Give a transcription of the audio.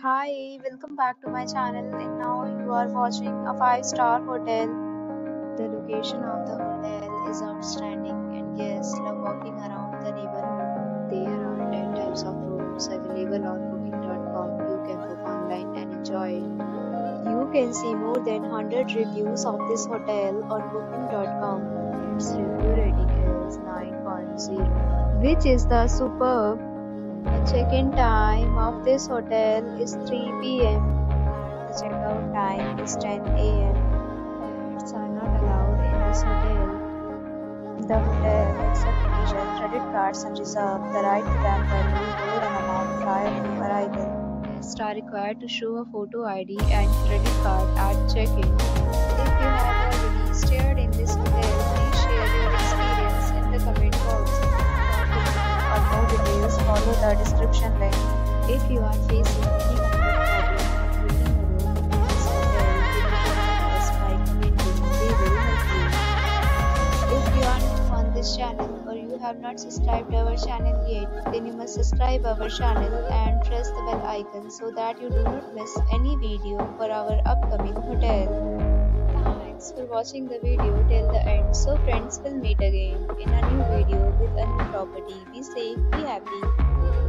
Hi, welcome back to my channel, and now you are watching a 5-star hotel. The location of the hotel is outstanding and guests love walking around the neighborhood. There are 10 types of rooms available on booking.com. You can book online and enjoy it. You can see more than 100 reviews of this hotel on booking.com. Its review rating is 9.0, which is the superb. The check-in time of this hotel is 3 p.m. and the check-out time is 10 a.m. Pets are not allowed in this hotel. The hotel accepts major credit cards and reserves the right to temporarily hold an amount prior to arrival. Guests are required to show a photo ID and credit card at check-in. If you have already stayed in this hotel, please share your experience in the comment box. For more details, follow the description link. If you are facing any kind of problem booking a room in this hotel, then us by commenting. We will help you. If you are new on this channel or you have not subscribed our channel yet, then you must subscribe our channel and press the bell icon so that you do not miss any video for our upcoming hotel. Thanks for watching the video till the end. So friends, will meet again in a new video with a new property. Be safe, be happy.